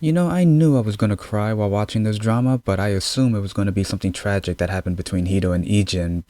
I knew I was gonna cry while watching this drama, but I assumed it was gonna be something tragic that happened between HeeDo and YiJin.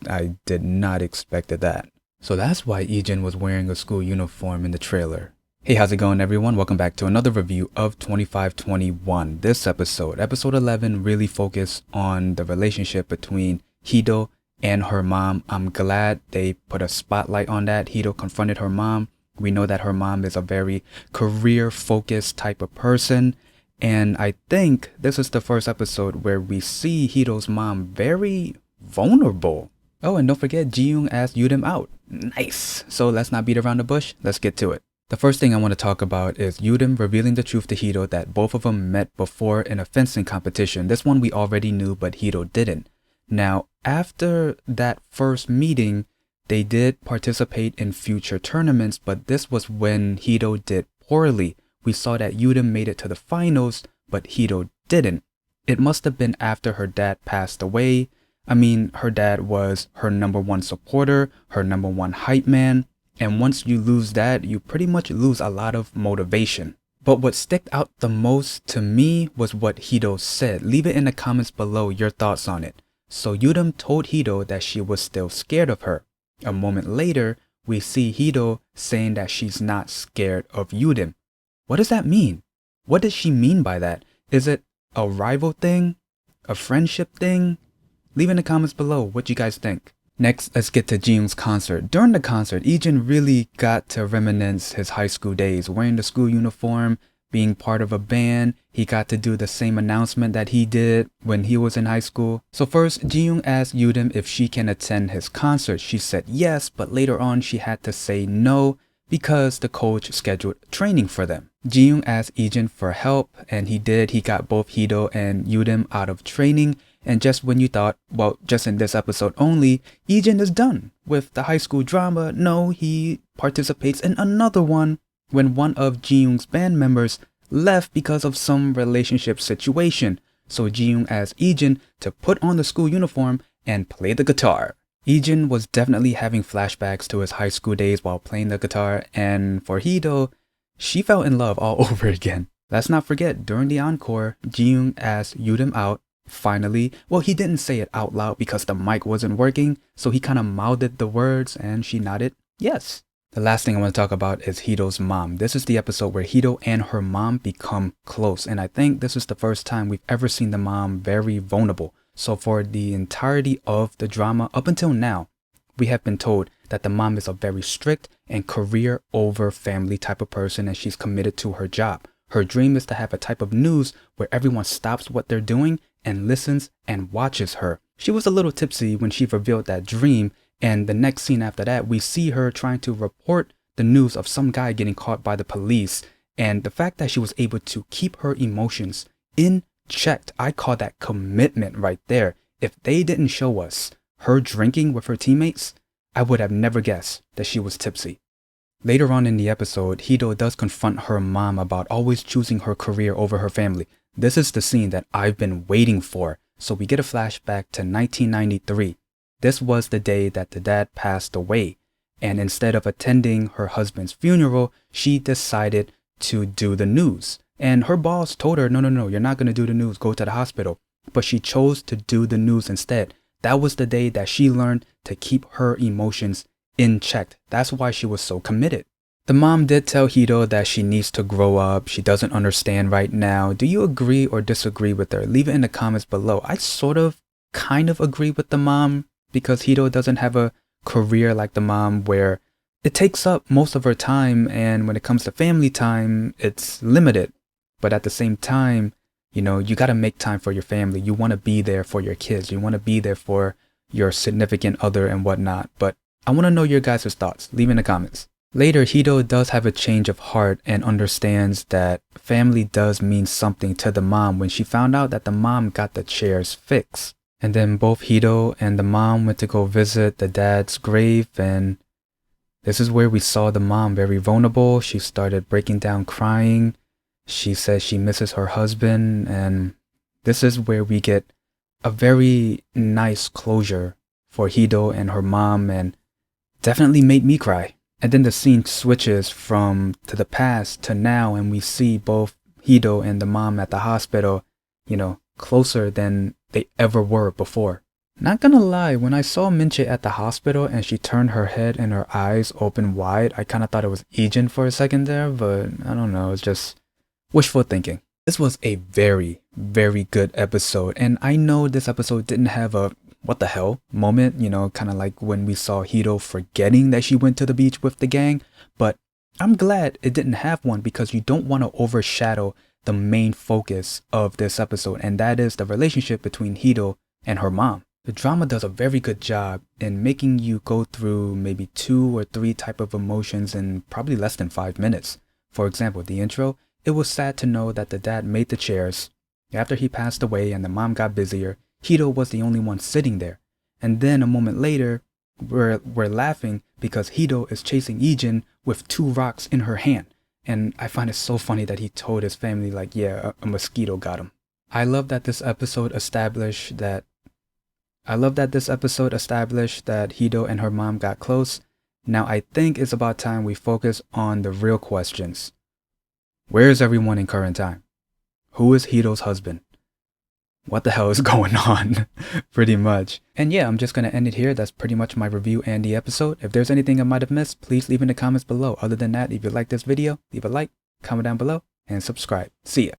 I did not expect that. So that's why YiJin was wearing a school uniform in the trailer. Hey, how's it going, everyone? Welcome back to another review of 2521. This episode 11, really focused on the relationship between HeeDo and her mom. I'm glad they put a spotlight on that. HeeDo confronted her mom. We know that her mom is a very career-focused type of person. And I think this is the first episode where we see HeeDo's mom very vulnerable. Oh, and don't forget, JiWoong asked YooRim out. Nice! So let's not beat around the bush. Let's get to it. The first thing I want to talk about is YooRim revealing the truth to HeeDo that both of them met before in a fencing competition. This one we already knew, but HeeDo didn't. Now, after that first meeting, they did participate in future tournaments, but this was when HeeDo did poorly. We saw that YooRim made it to the finals, but HeeDo didn't. It must have been after her dad passed away. I mean, her dad was her number one supporter, her number one hype man, and once you lose that, you pretty much lose a lot of motivation. But what stuck out the most to me was what HeeDo said. Leave it in the comments below your thoughts on it. So YooRim told HeeDo that she was still scared of her. A moment later, we see HeeDo saying that she's not scared of YooRim. What does that mean? What does she mean by that? Is it a rival thing? A friendship thing? Leave in the comments below what you guys think. Next, let's get to JiWoong's concert. During the concert, YiJin really got to reminisce his high school days, wearing the school uniform, being part of a band. He got to do the same announcement that he did when he was in high school. So first, JiWoong asked YooRim if she can attend his concert. She said yes, but later on she had to say no because the coach scheduled training for them. JiWoong asked YiJin for help, and he did. He got both HeeDo and YooRim out of training. And just when you thought, well, just in this episode only, YiJin is done with the high school drama, no, he participates in another one when one of JiWoong's band members left because of some relationship situation. So JiWoong asked YiJin to put on the school uniform and play the guitar. YiJin was definitely having flashbacks to his high school days while playing the guitar, and for HeeDo, she fell in love all over again. Let's not forget, during the encore, JiWoong asked YooRim out. Finally, well, he didn't say it out loud because the mic wasn't working, so he kind of mouthed the words and she nodded yes. The last thing I want to talk about is HeeDo's mom. This is the episode where HeeDo and her mom become close, and I think this is the first time we've ever seen the mom very vulnerable. So for the entirety of the drama up until now, we have been told that the mom is a very strict and career over family type of person, and she's committed to her job. Her dream is to have a type of news where everyone stops what they're doing and listens and watches her. She was a little tipsy when she revealed that dream, and the next scene after that, we see her trying to report the news of some guy getting caught by the police. And the fact that she was able to keep her emotions in check, I call that commitment right there. If they didn't show us her drinking with her teammates, I would have never guessed that she was tipsy. Later on in the episode, HeeDo does confront her mom about always choosing her career over her family. This is the scene that I've been waiting for. So we get a flashback to 1993. This was the day that the dad passed away. And instead of attending her husband's funeral, she decided to do the news. And her boss told her, no, you're not going to do the news. Go to the hospital. But she chose to do the news instead. That was the day that she learned to keep her emotions in check. That's why she was so committed. The mom did tell HeeDo that she needs to grow up. She doesn't understand right now. Do you agree or disagree with her? Leave it in the comments below. I kind of agree with the mom because HeeDo doesn't have a career like the mom where it takes up most of her time, and when it comes to family time, it's limited. But at the same time, you got to make time for your family. You want to be there for your kids. You want to be there for your significant other and whatnot. But I want to know your guys' thoughts. Leave in the comments. Later, HeeDo does have a change of heart and understands that family does mean something to the mom when she found out that the mom got the chairs fixed. And then both HeeDo and the mom went to go visit the dad's grave, and this is where we saw the mom very vulnerable. She started breaking down crying. She says she misses her husband, and this is where we get a very nice closure for HeeDo and her mom, and definitely made me cry. And then the scene switches from to the past to now, and we see both HeeDo and the mom at the hospital, closer than they ever were before. Not gonna lie, when I saw Minche at the hospital and she turned her head and her eyes open wide, I kind of thought it was YiJin for a second there, but I don't know, it's just wishful thinking. This was a very, very good episode, and I know this episode didn't have a what the hell moment, kind of like when we saw HeeDo forgetting that she went to the beach with the gang, but I'm glad it didn't have one because you don't want to overshadow the main focus of this episode, and that is the relationship between HeeDo and her mom. The drama does a very good job in making you go through maybe 2 or 3 type of emotions in probably less than 5 minutes. For example, the intro, it was sad to know that the dad made the chairs. After he passed away and the mom got busier, HeeDo was the only one sitting there. And then a moment later, we're laughing because HeeDo is chasing YiJin with 2 rocks in her hand. And I find it so funny that he told his family like, yeah, a mosquito got him. I love that this episode established that HeeDo and her mom got close. Now I think it's about time we focus on the real questions. Where is everyone in current time? Who is HeeDo's husband? What the hell is going on? Pretty much. And yeah, I'm just going to end it here. That's pretty much my review and the episode. If there's anything I might have missed, please leave in the comments below. Other than that, if you like this video, leave a like, comment down below, and subscribe. See ya.